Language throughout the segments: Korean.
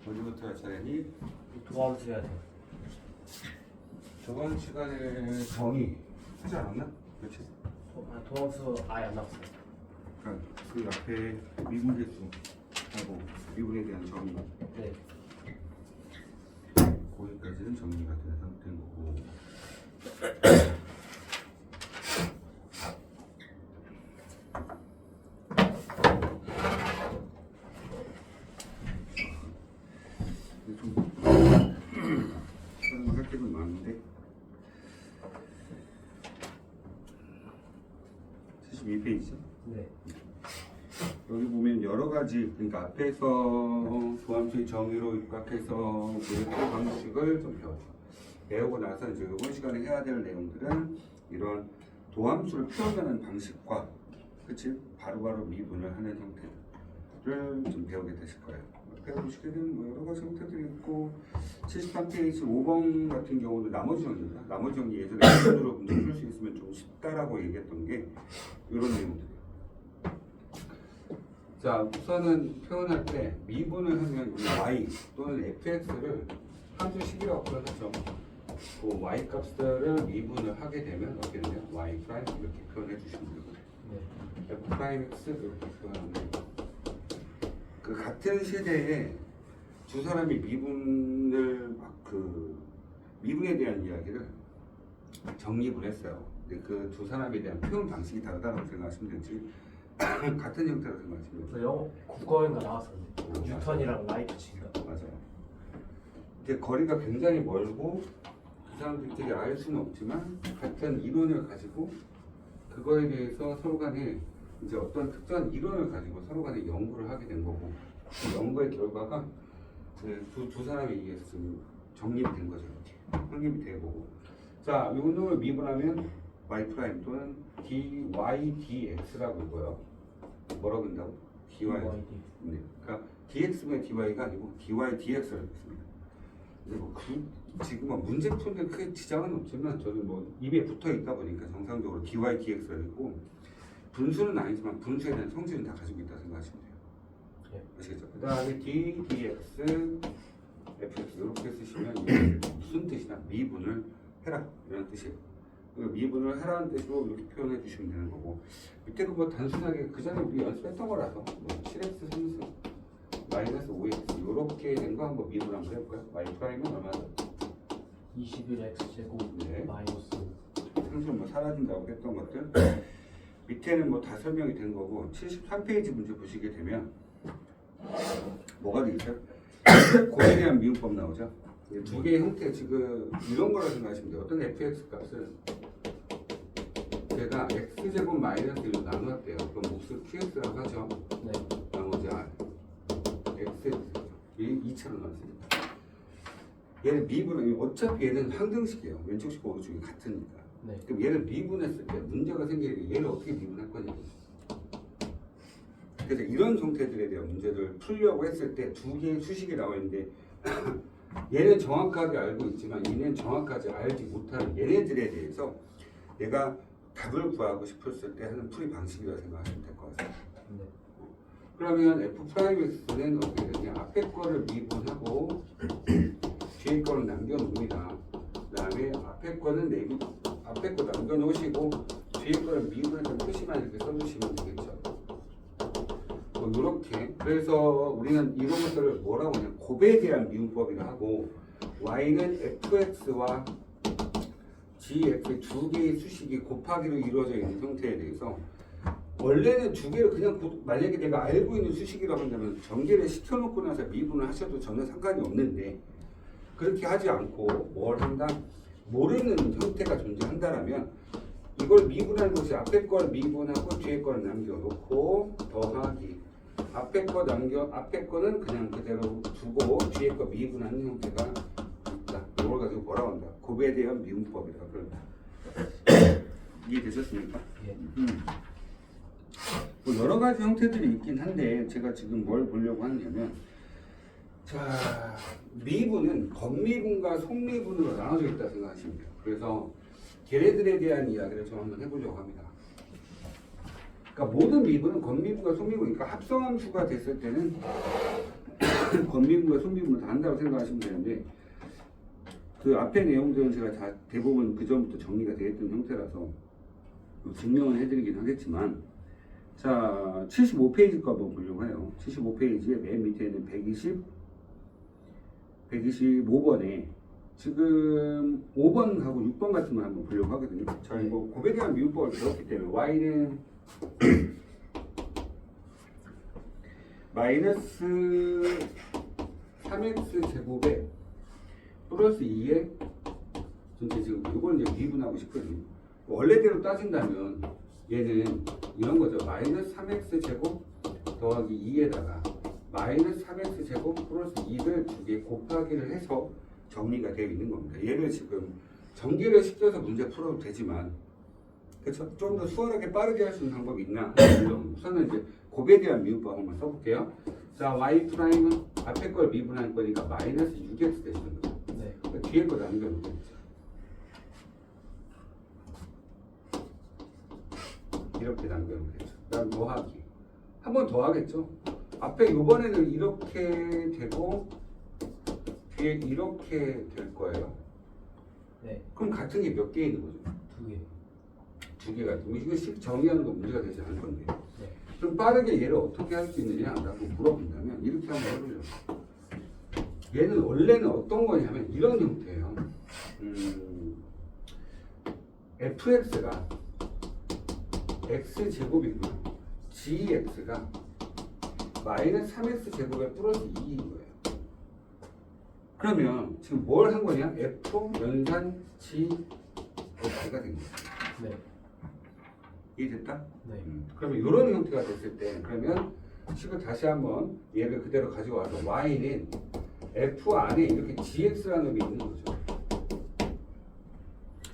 어디부터 할 차례니? 도함수 해야 돼. 저번 시간에 정의 하지 않았나? 그렇지? 도함수 아예 안 나왔어요. 그러니까 그 앞에 미분계수하고 미분에 대한 정의 네. 거기까지는 정리가 된 상태인 거고 좀 할 게 좀 많은데 72페이지 네. 여기 보면 여러 가지 그러니까 앞에서 도함수의 정의로 입각해서 그 방식을 좀 배우고 나서 이제 이번 시간에 해야 될 내용들은 이런 도함수를 표현하는 방식과 그치 바로바로 미분을 하는 형태를 좀 배우게 되실 거예요. 배워보시게 되면 뭐 여러 가지 형태들이 있고 73페이지 5번 같은 경우는 나머지 정의입니다. 나머지 정의 예전에 기본으로 문제 풀 수 있으면 좀 쉽다라고 얘기했던 게 이런 내용들이에요. 자, 우선은 표현할 때 미분을 하면 이 y 또는 fx를 함수식이라고 표현하죠. 그 y 값들을 미분을 하게 되면 어떻게 되냐? y 프라임 이렇게 표현해 주시면 되고 네. f 프라임 x 이렇게 표현하면 되고 그 같은 시대에 두 사람이 미분을 미분에 대한 이야기를 정립을 했어요. 근데 그 두 사람에 대한 표현 방식이 다르다고 생각하시면 되지 같은 형태로 생각하시면 돼요. 저 영어 국어인가 나왔었는데 뉴턴이랑 라이프치인가. 맞아요. 이제 거리가 굉장히 멀고 그 사람들끼리 알 수는 없지만 같은 이론을 가지고 그거에 대해서 서로 간에 이제 어떤 특정한 이론을 가지고 서로 간에 연구를 하게 된 거고 그 연구의 결과가 두 사람에 의해서 지금 정립이 된 거죠. 이렇게 확립이 되고 자, 이 놈을 미분하면 y 프라임 또는 dy dx라고 읽어요. 뭐라고 읽는다고? dy. 네. 그러니까 dx분의 dy가 아니고 dy dx라고 읽습니다. 근데 뭐 지금 문제 푸는데 크게 지장은 없지만 저는 뭐 입에 붙어 있다 보니까 정상적으로 dy dx라고 읽고 분수는 아니지만 분수에 대한 성질은 다 가지고 있다 생각하시면 돼요. 네. 아시겠죠? 그 다음에 d dx fx 이렇게 쓰시면 이게 무슨 뜻이냐? 미분을 해라 이런 뜻이에요. 미분을 해라는 뜻으로 이렇게 표현해 주시면 되는 거고 밑에 그 뭐 단순하게 그 전에 우리 연습했던 거라서 뭐 7x 3승 마이너스 5x 이렇게 된 거 한번 미분 한번 해볼까요? y 프라임은 얼마나? 21x 제곱 네. 마이너스 항상 뭐 사라진다고 했던 것들 밑에는 뭐 다 설명이 된 거고 73페이지 문제 보시게 되면 뭐가 되겠어요? 고에 대한 미분법 나오죠? 두 개의 형태 지금 이런 거라 생각하시면 돼요. 어떤 fx 값은 제가 x제곱 마이너스 1로 나누었대요. 그럼 몫을 qx라고 하죠. 네. 나머지 r x 이 2차로 나왔습니다. 얘는 미분은 어차피 얘는 항등식이에요. 왼쪽식 오른쪽이 같으니까. 네. 그럼 얘를 미분했을 때 문제가 생기는 게 얘를 어떻게 미분할 거냐고. 그래서 이런 형태들에 대한 문제를 풀려고 했을 때 두 개의 수식이 나와 있는데 얘는 정확하게 알고 있지만 얘는 정확하게 알지 못하는 얘네들에 대해서 내가 답을 구하고 싶었을 때 하는 풀이 방식이라고 생각하시면 될 것 같아요. 네. 그러면 f'x는 어떻게 되냐? 앞에 거를 미분하고 뒤에 거를 남겨놓습니다. 그 다음에 앞에 거는 앞에 거 남겨놓으시고 뒤에 거를 미분해서 표시만 이렇게 써주시면 되겠죠. 뭐 이렇게 그래서 우리는 이런 것들을 뭐라고 하냐? 곱에 대한 미분법이라 하고 y는 fx와 gx 두 개의 수식이 곱하기로 이루어져 있는 형태에 대해서 원래는 두 개를 그냥 만약에 내가 알고 있는 수식이라고 한다면 전개를 시켜놓고 나서 미분을 하셔도 전혀 상관이 없는데 그렇게 하지 않고 뭘 한다? 모르는 형태가 존재한다라면 이걸 미분하는 것이 앞에 걸 미분하고 뒤에 걸 남겨놓고 더하기 앞에 거는 그냥 그대로 두고 뒤에 거 미분하는 형태가 있다. 이걸 가지고 뭐라고 한다? 곱에 대한 미분법이라고 그런다. 이해되셨습니까? 예. 뭐 여러 가지 형태들이 있긴 한데 제가 지금 뭘 보려고 하냐면 자 미분은 겉미분과 속미분으로 나눠져 있다 생각하시면 돼요. 그래서 걔네들에 대한 이야기를 좀 한번 해보려고 합니다. 그러니까 모든 미분은 겉미분과 속미분, 그러니까 합성함수가 됐을 때는 권미분과 손미분을 다 한다고 생각하시면 되는데 그 앞에 내용들은 제가 다 대부분 그 전부터 정리가 되어 있던 형태라서 증명을 해드리긴 하겠지만 자 75페이지 거 한번 보려고 해요. 75페이지에 맨 밑에 있는 125번에 지금 5번하고 6번 같은 걸 한번 보려고 하거든요. 자 이거 곱에 대한 미분법을 배웠기 때문에 y는 마이너스 3x 제곱에 플러스 2에 전체 지금 이걸 이제 미분하고 싶거든요. 원래대로 따진다면 얘는 이런 거죠. 마이너스 3x 제곱 더하기 2에다가 마이너스 3x 제곱 플러스 2를 두 개 곱하기를 해서 정리가 되어 있는 겁니다. 얘를 지금 전기를 시켜서 문제 풀어도 되지만 그렇죠? 좀 더 수월하게 빠르게 할 수 있는 방법이 있나? 우선은 이제 곱에 대한 미분법 한번 써볼게요. 자, y 프라임은 앞에 걸 미분할 거니까 마이너스 6x 되시는 거죠. 네. 그러니까 뒤에 거 남겨놓겠죠. 이렇게 남겨놓겠죠. 그다음 더하기. 한 번 더 하겠죠. 앞에 이번에는 이렇게 되고 뒤에 이렇게 될 거예요. 네. 그럼 같은 게 몇 개 있는 거죠? 2개. 두 개가 있고 이거 식 정의하는 거 문제가 되지 않을 건데. 네. 좀 빠르게 얘를 어떻게 할 수 있느냐라고 물어본다면 이렇게 한번 해보죠. 얘는 원래는 어떤 거냐면 이런 형태예요. fx가 x 제곱이고요. gx가 마이너스 3x 제곱에 플러스 2인 거예요. 그러면 지금 뭘 한 거냐? f 연산 g x가 된 거예요. 네. 이해됐다? 네. 그러면 이런 형태가 됐을 때 그러면 식을 다시 한번 얘를 그대로 가지고 와서 y는 f 안에 이렇게 gx라는 게 있는 거죠.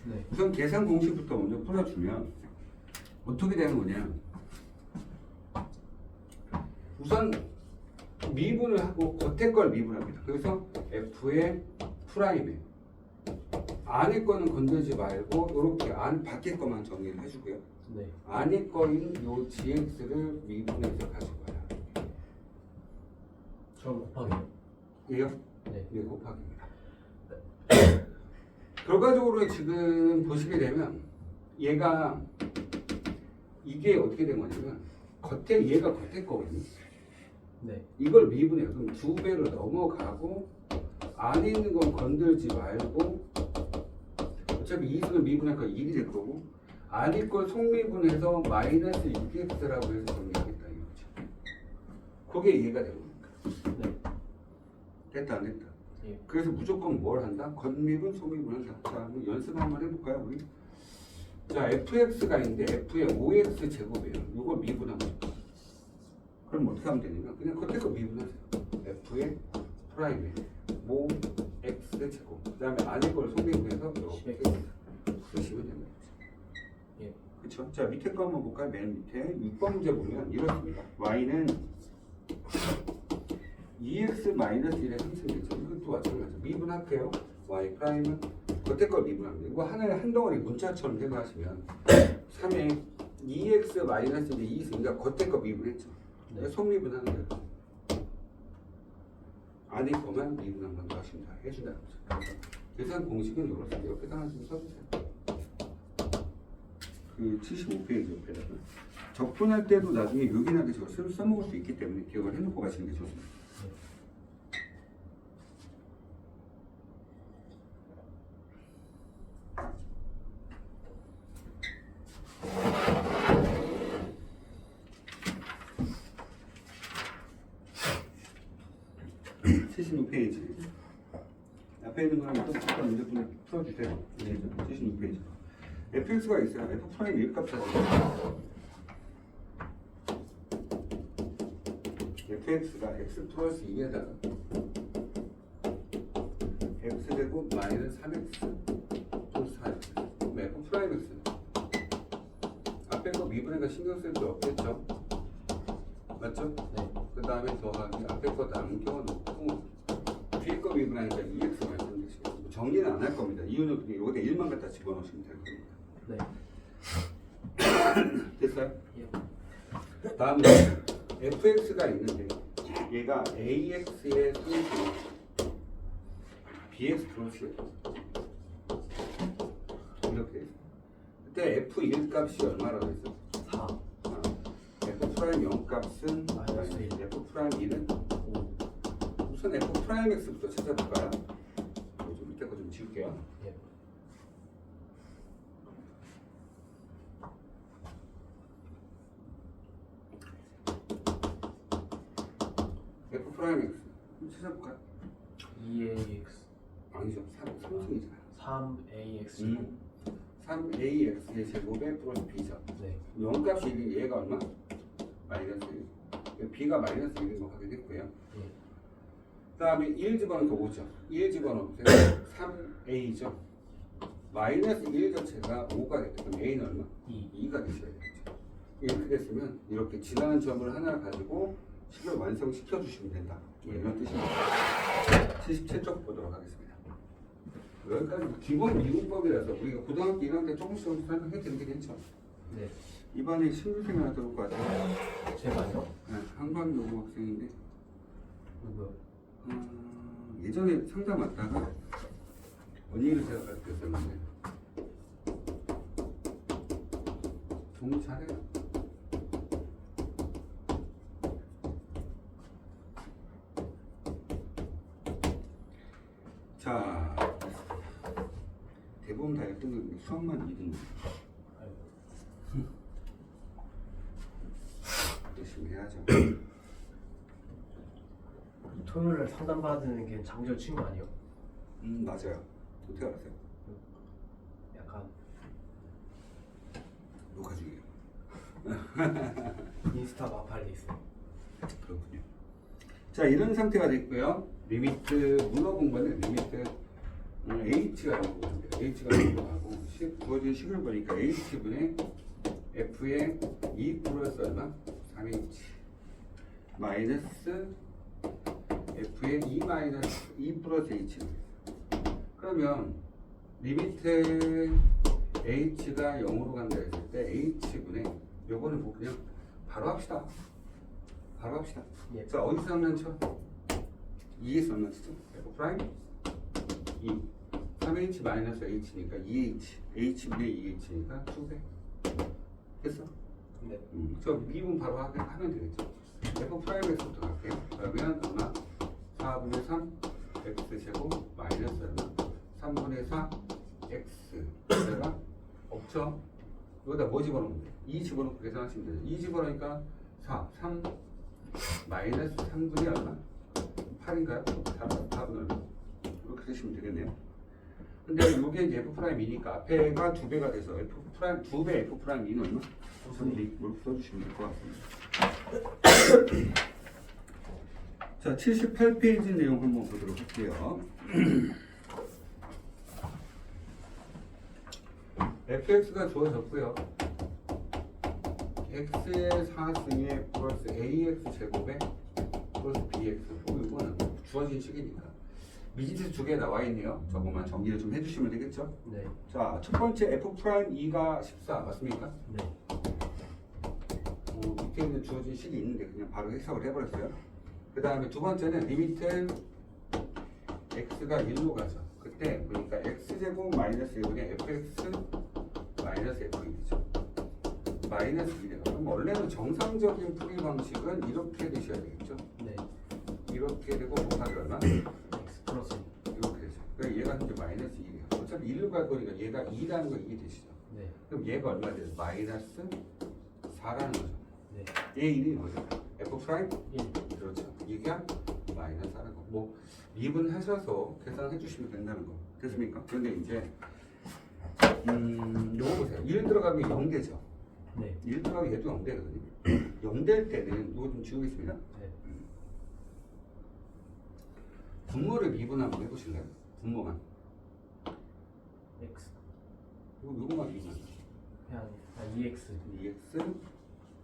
네. 우선 계산 공식부터 먼저 풀어주면 어떻게 되는 거냐? 우선 미분을 하고 겉에 걸 미분합니다. 그래서 f의 프라임에 안에 거는 건들지 말고 이렇게 안 밖에 거만 정리를 해주고요. 네. 안에 거인 요 gx를 미분해서 가져가야 저 곱하기요. 예요? 네. 네, 곱하기입니다. 결과적으로 지금 보시게 되면 얘가 이게 어떻게 된 거냐면 겉에 얘가 겉에 거거든요. 네. 이걸 미분해요. 그럼 두 배로 넘어가고 안에 있는 건 건들지 말고 어차피 2수는 미분할 거 1이 될 거고 안에 걸 속미분해서 마이너스 6x라고 해서 정리하겠다 이거죠. 그게 이해가 되는 겁니까? 네. 됐다 안 됐다? 예. 그래서 무조건 뭘 한다? 겉미분, 속미분 한다. 자, 한번 연습 한번 해볼까요, 우리? 자, fx가 있는데 f의 5x 제곱이에요. 이걸 미분하고 싶다. 그럼 어떻게 하면 되냐면 그냥 겉에 거 미분하세요. f의 프라임에 5x 제곱. 그 다음에 안에 걸 속미분해서 이렇게 쓰시면 됩니다. 예. 그쵸? 자, 밑에 거 한번 볼까요? 맨 밑에 6번 문제 보면 이렇습니다. y는 2x-1의 상승이죠. 이것도 마찬가지죠. 미분할게요. y 프라임은 겉에 걸 미분합니다. 이거 하나의 한 덩어리 문자처럼 생각하시면 3에 2x-2인데 2 있으니까 겉에 거 미분했죠. 네. 속미분하는 거예요. 안에 거만 미분한 건 더 하시면 다 해준다는 거죠. 계산 공식은 이렇습니다. 옆에다 하나 좀 써주세요. 그 75페이지 옆에다가 적분할 때도 나중에 요긴하게 저걸 써먹을 수 있기 때문에 기억을 해놓고 가시는 게 좋습니다. 네. 76페이지 앞에 있는 거랑 똑같은 문제분을 풀어주세요. 76페이지 fx가 있어요. f 프라임 1값 찾아요. fx가 x 플러스 2에다가 x제곱 마이너스 3x 플러스 4x 그럼 f 프라임 x는 앞에 거 미분해가 신경 쓸 게 없겠죠? 맞죠? 네. 그 다음에 더하기 앞에 거 남겨놓고 뒤에 거 미분하니까 2x만 쓰면 되시겠죠. 정리는 안 할 겁니다. 이유는 그냥 여기다 1만 갖다 집어넣으시면 될 겁니다. 네. 됐어요? 예. 다음에 fx가 있는데 얘가 AX의 소수로 BX 플러스 이렇게 돼 있어. 그때 F1 값이 얼마라고 했어? 4. F 프라임 0 값은 마이너스 1. F 프라임 1은 5. 우선 F 프라임 X부터 찾아볼까요? 좀 밑에 거 좀 지울게요. 예. F 프라임 X 좀 찾아볼까요? 2ax 아니죠. 3승이잖아요. 3ax 3AX의 제곱에 플러스 B죠. 네. 0값이 1인 얘가 얼마? 마이너스 1. B가 마이너스 1인 거 확인했고요. 예. 그 다음에 1 집어넣고 5죠. 1 집어넣으세요. 3A죠. 마이너스 1 자체가 5가 됐죠. 그럼 A는 얼마? 2가 되셔야 되죠. 이렇게 됐으면 이렇게 지나는 점을 하나 가지고 식을 완성시켜 주시면 된다. 이런 뜻입니다. 77쪽 보도록 하겠습니다. 여기까지 기본 미분법이라서 우리가 고등학교 1학년 때 조금씩 설명해 드리긴 했죠. 네. 이번에 신규생 하나 들어올 것 같아요. 제가요? 네, 한광노고 학생인데 누구요? 예전에 상담 왔다가 언니를 제가 가르쳤었는데 정말 잘해요. 자, 대부분 다 1등은 수학만 2등. 열심히 해야죠. 토요일날 상담 받는 게 장절 친구 아니에요? 맞아요. 어떻게 알았어요? 약간 녹화 중이에요. 인스타 마팔돼 있어요. 그렇군요. 자, 이런 상태가 됐고요. 리미트 문어 공부는 리미트 H가 나오고 H가 나오고 주어진 식을 보니까 H분의 F의 2 플러스 얼마? 3H 마이너스 F의 2 마이너스 2 플러스 H. 그러면 리미트 H가 0으로 간다 했을 때 H분의 요거는 뭐 그냥 바로 합시다. 바로 합시다. 예. 자, 어디서 장난쳐? 2에서 장난치죠? F 프라임 2 3H 마이너스 H니까 2H H분의 2H니까 2배 됐어? 네. 저 미분 바로 하면 되겠죠. F 프라임 X부터 갈게요. 그러면 얼마? 4분의 3 X제곱 마이너스 얼마? 3분의 4 X 내가 없죠? 여기다 뭐 집어넣으면 돼? 2 집어넣고 계산하시면 돼요. 2 집어넣으니까 3 마이너스 3분의 얼마? 8인가요? 4분 얼마? 이렇게 쓰시면 되겠네요. 근데 이게 이제 F 프라임이니까 앞에가 2배가 돼서 F 프라임 2배 F 프라임 2는 얼마? 3분 이렇게 써주시면 될 것 같습니다. 자, 78페이지 내용 한번 보도록 할게요. fx가 주어졌고요. x의 4승에 플러스 ax 제곱에 플러스 bx. 이거는 주어진 식이니까 미지수 2개 나와 있네요. 저거만 정리를 좀 해주시면 되겠죠. 네. 자, 첫 번째 f 프라임 2가 14 맞습니까? 네. 밑에 있는 주어진 식이 있는데 그냥 바로 해석을 해버렸어요. 그 다음에 두 번째는 리미트 x가 1로 가죠. 그때 그러니까 x제곱 마이너스 1분의 fx 마이너스 f이 되죠. 마이너스 1이에요. 그럼 원래는 정상적인 풀이 방식은 이렇게 되셔야 되겠죠. 네. 이렇게 되고 곱하기 얼마? x 플러스 이렇게 되죠. 그러니까 얘가 현재 마이너스 1이에요. 어차피 1로 갈 거니까 얘가 2라는 거 이해되시죠? 네. 그럼 얘가 얼마 돼요? 마이너스 4라는 거죠. 네. 얘 1이 뭐죠? f 프라임 1. 그렇죠. 이게 마이너스 하는 거. 뭐 미분하셔서 계산해 주시면 된다는 거. 됐습니까? 그런데 이제 요거 보세요. 1 들어가면 0되죠. 네. 1 들어가면 얘도 0되거든요. 0될 때는 이거 좀 지우겠습니다. 네. 분모를 미분 한번 해보실래요? 분모만. x 요거만 미분. 그냥 2x. 2x.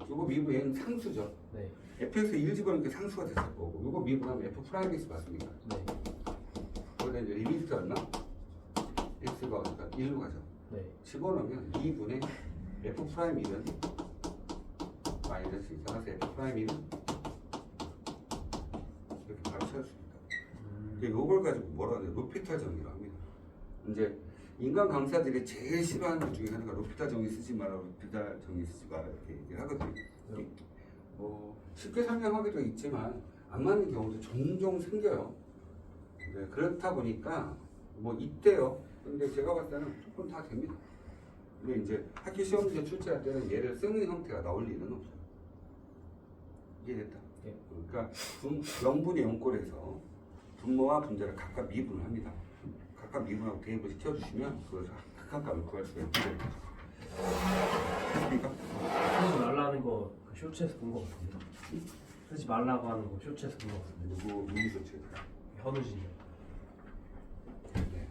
요거 미분 얘는 상수죠. 네. fx 1 집어넣으니까 상수가 됐을 거고 요거 미분하면 f 프라임 x 맞습니까? 네. 거기다 이제 리미트 얼마? x가 어디가 1로 가죠. 네. 집어넣으면 2분의 f 프라임 1은 마이너스 2 따라서 f 프라임 1은 이제 요걸 가지고 뭐라 하냐 로피탈 정의라고 합니다. 이제 인간 강사들이 제일 싫어하는 것 중에 하나가 로피탈 정의 쓰지 마라, 로피탈 정의 쓰지 마라 이렇게 얘기를 하거든요. 쉽게 설명하기도 있지만 안 맞는 경우도 종종 생겨요. 네, 그렇다 보니까 뭐 있대요. 근데 제가 봤을 때는 조금 다 됩니다. 근데 이제 학교 시험 문제 출제할 때는 얘를 쓰는 형태가 나올 일은 없어요. 이해됐다? 예. 그러니까 명분의 영꼴에서 분모와 분자를 각각 미분을 합니다. 각각 미분하고 대입을 시켜주시면 그것을 극한값을 구할 수가 있게 됩니다. 됐습니까? 쓰지 말라는 거 그 쇼츠에서 본 거 같은데. 쓰지 말라고 하는 거 쇼츠에서 본 거 같은데. 누구 조치? 현우진이요. 네.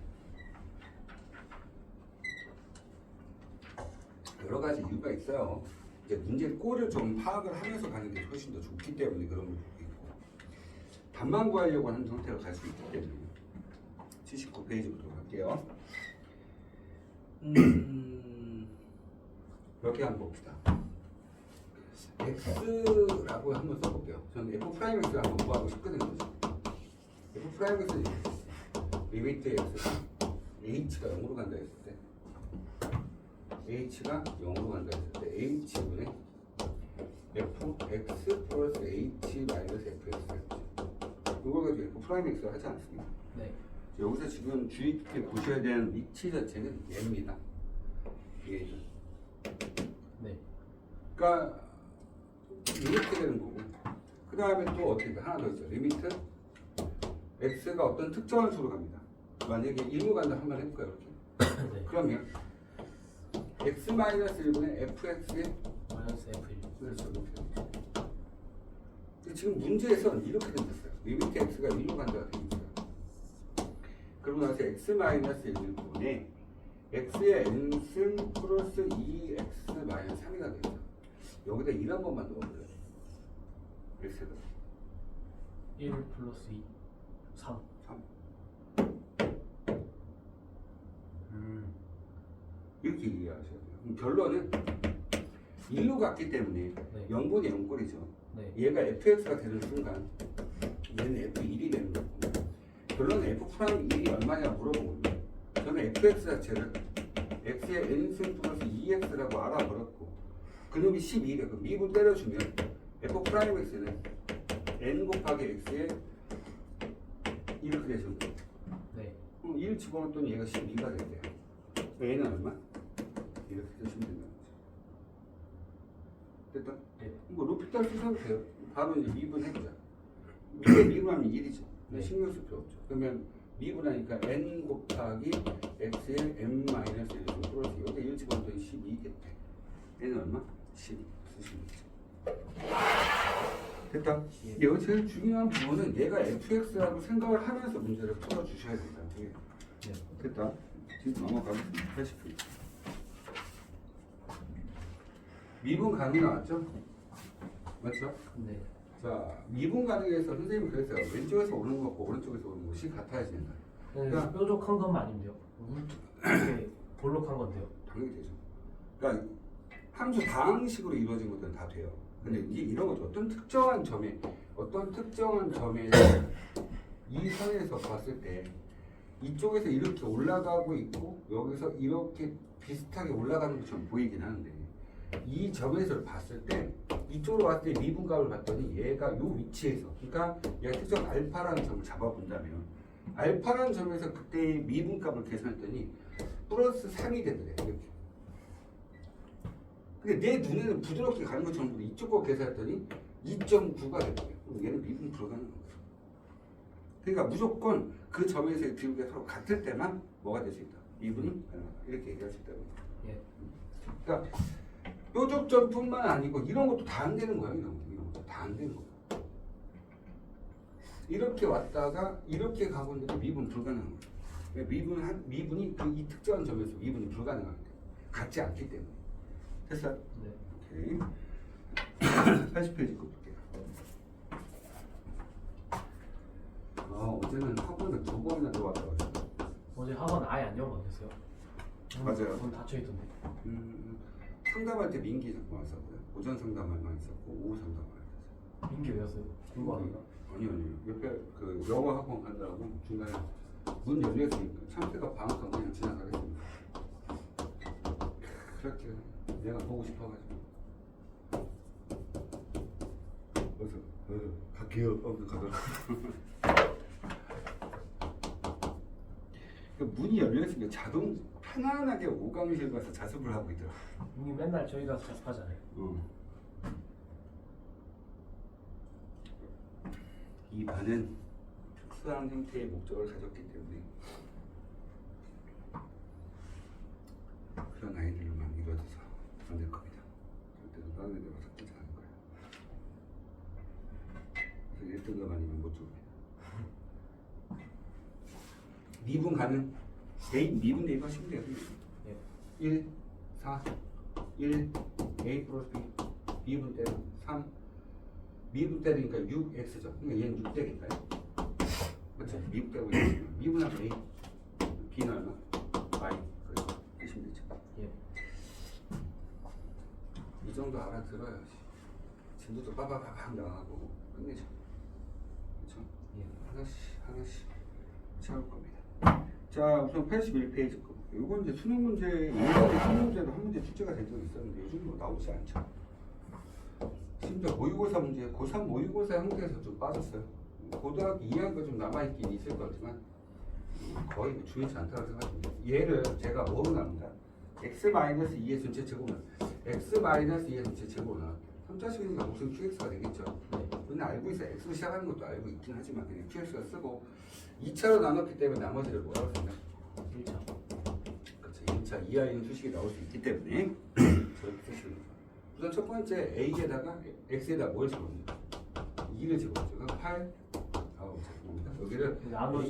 여러 가지 이유가 있어요. 이제 문제 꼴을 좀 파악을 하면서 가는 게 훨씬 더 좋기 때문에 그런 걸 수도 있고 답만 구하려고 하는 형태로 갈 수 있기 때문에 79페이지부터 갈게요. 이렇게 한번 봅시다. x라고 한번 써볼게요. 저는 f'x를 한번 구하고 싶거든요. f'x는 리미트 x가 h가 0으로 간다 했을 때 h가 0으로 간다 했을 때 h분의 fx 플러스 h 마이너스 fx 이걸 가지고 f'x를 하지 않습니다. 네. 여기서 지금 주의 깊게 보셔야 되는 위치 자체는 얘입니다. 얘죠. 네. 그러니까 이렇게 되는 거고 그 다음에 또 어떻게 돼? 하나 더 있죠. 리미트 x가 어떤 특정한 수로 갑니다. 만약에 1로 간다 한번 해볼까요? 이렇게. 네. 그러면 x-1분의 fx의 마이너스 F1. 그렇죠. 이렇게 되죠. 근데 지금 문제에서는 이렇게 생겼어요. 리미트 x가 1로 간다가 되겠어요. 그러고 나서 x-1분의 x의 n승 플러스 2x-3이가 되죠. 여기다 1 한 번만 넣어버려요. x가 1 플러스 2 3. 3 이렇게 이해하셔야 돼요. 그럼 결론은 1로 갔기 때문에 네. 0분의 0꼴이죠. 네. 얘가 fx가 되는 순간 얘는 f1이 되는 거고 결론은 f'1이 얼마냐 물어보거든요. 저는 fx 자체를 x의 n승 플러스 2x라고 알아버렸고 그놈이 12래. 그럼 미분 때려주면 f'x는 n 곱하기 x에 이렇게 되죠. 네. 그럼 1 집어넣었더니 얘가 12가 된대요. 얘는 얼마? 이렇게 쓰시면 된다는 거죠. 됐다? 네. 뭐 로피탈 쓰셔도 돼요. 바로 이제 미분해보자. 이게 미분하면 1이죠. 네. 신경 쓸 필요 없죠. 그러면 미분하니까 n 곱하기 x의 n-1 플러스 여기 1 집어넣었더니 12겠대. n은 얼마? 12 쓰시면 되죠. 됐다? 예. 여기 제일 중요한 부분은 얘가 fx라고 생각을 하면서 문제를 풀어주셔야 된다. 네. 됐다. 지금 넘어가겠습니다. 80분. 미분 가능이 나왔죠? 맞죠? 네. 자, 미분 가능에서 선생님이 그랬어요. 왼쪽에서 오는 것과 오른쪽에서 오는 것이 같아야 된다. 그냥 뾰족한 것만 아니면 돼요. 이렇게 볼록한 건데요. 당연히 되죠. 그러니까 함수 다항식으로 이루어진 것들은 다 돼요. 근데 이런 거죠. 어떤 특정한 점에 이 선에서 봤을 때 이쪽에서 이렇게 올라가고 있고 여기서 이렇게 비슷하게 올라가는 것처럼 보이긴 하는데 이 점에서 봤을 때 이쪽으로 왔을 때 미분값을 봤더니 얘가 이 위치에서 그러니까 얘가 특정 알파라는 점을 잡아본다면 알파라는 점에서 그때의 미분값을 계산했더니 플러스 3이 되더래 이렇게. 근데 내 눈에는 부드럽게 가는 것처럼 보이는데 이쪽 거 계산했더니 2.9가 되더래요. 그럼 얘는 미분 불가능한 거죠. 그러니까 무조건 그 점에서의 비율이 서로 같을 때만 뭐가 될 수 있다. 미분이 가능하다. 이렇게 얘기할 수 있다는 거죠. 예. 그러니까 뾰족점뿐만 아니고 이런 것도 다 안 되는 거예요. 이런 것도 다 안 되는 거예요. 이렇게 왔다가 이렇게 가고 있는데 미분 불가능한 거예요. 그러니까 미분이 그 이 특정한 점에서 미분이 불가능하기 때문에 같지 않기 때문에. 됐어요? 네. 오케이. 80페이지 거 볼게요. 어제는 학원을 2번이나 들어왔다고 했어요. 어제 학원 아예 안 열어봤어요. 맞아요. 문 닫혀 있던데. 상담할 때 민기 자꾸 왔었고요. 오전 상담만 많이 썼고 오후 상담만 많이 썼어요. 민기 외웠어요? 궁금합니다. 아니요. 옆에 그 영어 학원 간다고 중간에 문 열렸으니까 참새가 방학하고 그냥 지나가겠습니다. 그렇게 내가 보고 싶어가지고 그래서 갈게요 하고 가더라고. 그 문이 열렸으니까 자동 편안하게 오감실 가서 자습을 하고 있더라고. 민기 맨날 저희 가서 자습하잖아요. 이 반은 특수한 형태의 목적을 가졌기 때문에 그런 아이들만 이루어져서 만들 겁니다. 절대로 다른 애들과 섞이지 않을 거예요. 그래서 1등급 아니면 못 줍니다. 미분 가능? 미분 대입하시면 돼요. 예. 1, 4, 1, A 플러스 B, 미분 때는 3, 미분 때리니까 6x죠. 그러니까 얘는 6 되겠나요? 그렇죠? 미분 때고 미분하면 A, B는 얼마? Y. 그래서 하시면 되죠. 예. 이 정도 알아들어야지. 진도도 빠바바박 나가고 끝내죠. 그렇죠? 예. 하나씩 채울 겁니다. 자, 우선 81페이지 거. 이건 이제 수능 문제, 예전에 수능 문제도 한 문제 출제가 된 적이 있었는데 요즘 뭐 나오지 않죠. 심지어 모의고사 문제, 고3 모의고사 형태에서 좀 빠졌어요. 고등학교 2학년 좀 남아있긴 있을 거지만 거의 뭐 중요치 않다고 생각합니다. 얘를 제가 뭐로 나눈다? x-2의 전체 제곱은 x-2의 전체 제곱을 나눌게요. 3자식이니까 무슨 qx가 되겠죠. 우리는 알고 있어요. x로 시작하는 것도 알고 있긴 하지만 그냥 qx가 쓰고 2차로 나눴기 때문에 나머지를 뭐라고 생각? 1차. 그렇죠. 1차 이하인 수식이 나올 수 있기 때문에 저렇게 쓰시는 거죠. 우선 첫 번째 a에다가 x에다 뭘 집어넣습니까? 2를 집어넣죠. 그럼 8 제곱입니다. 여기를 나눠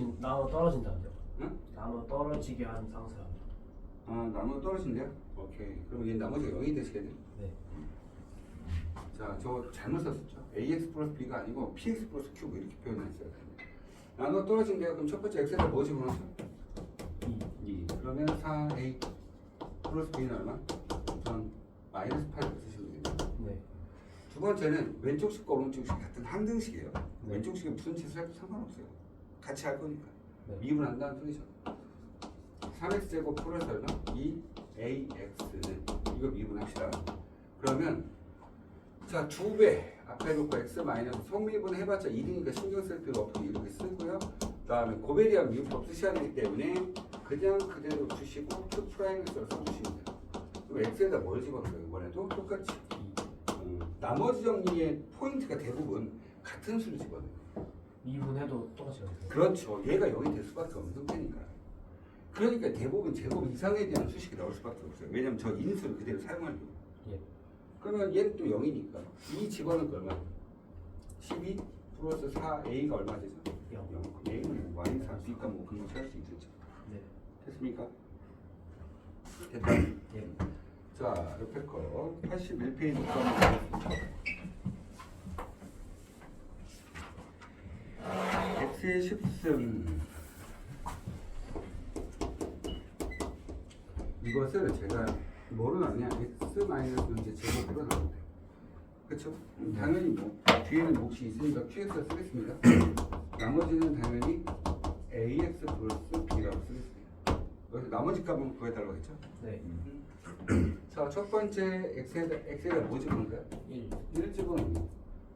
떨어진다죠. 응? 나눠 떨어지게 한 상수야. 나눠 떨어진대요? 오케이. 그럼 얘 나머지가 0이 되시겠네? 네. 자, 저 잘못 썼었죠. ax 플러스 b가 아니고 px 플러스 q 뭐 이렇게 표현했어야 되는데 나눠 떨어진대요. 그럼 첫 번째 x에다 뭐 집어넣죠? 2. 그러면 4a 플러스 b는 얼마? 우선 마이너스 8을 쓰시면 됩니다. 네. 두 번째는 왼쪽식과 오른쪽식 같은 항등식이에요. 왼쪽식은 무슨 짓을 해도 상관없어요. 같이 할 거니까. 네. 미분한다는 소리죠. 3x제곱 플러스 얼마? 2ax는 이거 미분합시다. 그러면 자, 2배 앞에 놓고 x 마이너스 성미분 해봤자 1이니까 신경 쓸 필요 없고 이렇게 쓰고요. 그 다음에 고배에 대한 미분법 쓰셔야 되기 때문에 그냥 그대로 주시고 q 프라임을 써서 주시면 돼요. 그럼 x에다 뭘 집어넣어요? 이번에도 똑같이 나머지 정리의 포인트가 대부분 같은 수를 집어넣어요. 미분해도 똑같이 가요. 그렇죠. 얘가 0이 될 수밖에 없는 형태니까. 그러니까 대부분 제곱 이상에 대한 수식이 나올 수밖에 없어요. 왜냐면 저 인수를 그대로 사용하려고. 예. 그러면 얘는 또 0이니까 이 집어넣을 거 얼마? 12 플러스 4a가 얼마 되죠? 0. a는 뭐 y 4 b가 뭐 그런 거 찾을 수 있겠죠. 네. 됐습니까? 됐다. 예. 자, 옆에 거 81페이지 거 한번 보겠습니다. x의 10승 이것을 제가 뭐로 나누냐? x 마이너스 이제 제곱으로 나누면 돼요. 그렇죠? 당연히 뭐 뒤에는 몫이 있으니까 qx를 쓰겠습니다. 나머지는 당연히 ax 플러스 b라고 쓰겠습니다. 여기서 나머지 값은 구해달라고 했죠? 네. 자, 첫 번째 x에다 뭐 집어넣은 거야? 1. 1을 집어넣는 거.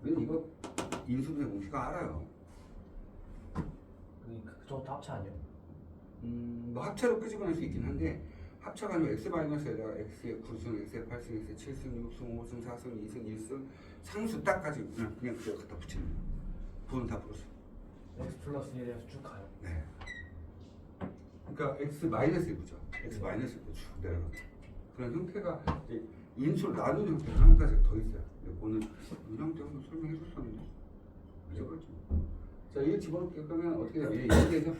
우리는 이거 인수분해 공식가 알아요. 저것도 합차 아니에요? 뭐 합차로 끄집어낼 수 있긴 한데 합차가 아니고 x-에다가 x의 9승, x의 8승, x의 7승, 6승, 5승, 4승, 2승, 1승 상수 딱 가지고 그냥 그대로 갖다 붙이는 거예요. 부는 다 풀었어. x 플러스 1에서 쭉 가요. 네. 그러니까 x-1이죠. x-1쭉 내려가. 그런 형태가 이제 인수를 나누는 형태가 한 가지가 더 있어요. 오늘 이 형태로 설명해 줬었는데 잊어버렸죠. 자, 1 집어넣을게요. 그러면 어떻게 돼요? 얘 0 되죠?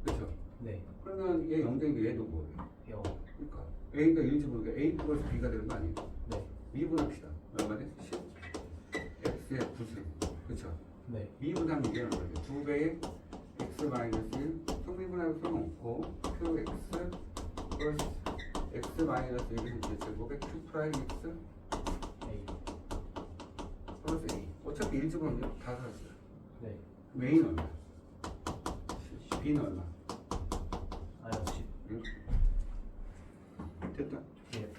그렇죠? 네. 그러면 얘 0 되니까 얘도 뭐예요? 0. 그러니까 A가 1 집어넣으니까 A 플러스 B가 되는 거 아니에요? 네. 미분합시다. 얼마네? 10 X의 9승. 그렇죠? 네. 미분하면 이게 얼마예요? 2배의 X 마이너스 1 성미분하고 소용없고 QX 플러스 X 마이너스 1은 제곱에 Q 프라임 X A. 플러스 어차피 1집은 다 살았어요. 네. 메인 얼마? B는 얼마? 아 역시. 응? 됐다. 예.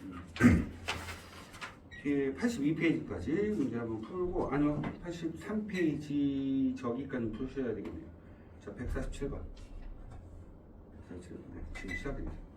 뒤에 82페이지까지 문제 한번 풀고, 아니요, 83페이지 저기까지 푸셔야 되겠네요. 자, 147번. 147번. 네, 지금 시작이네요.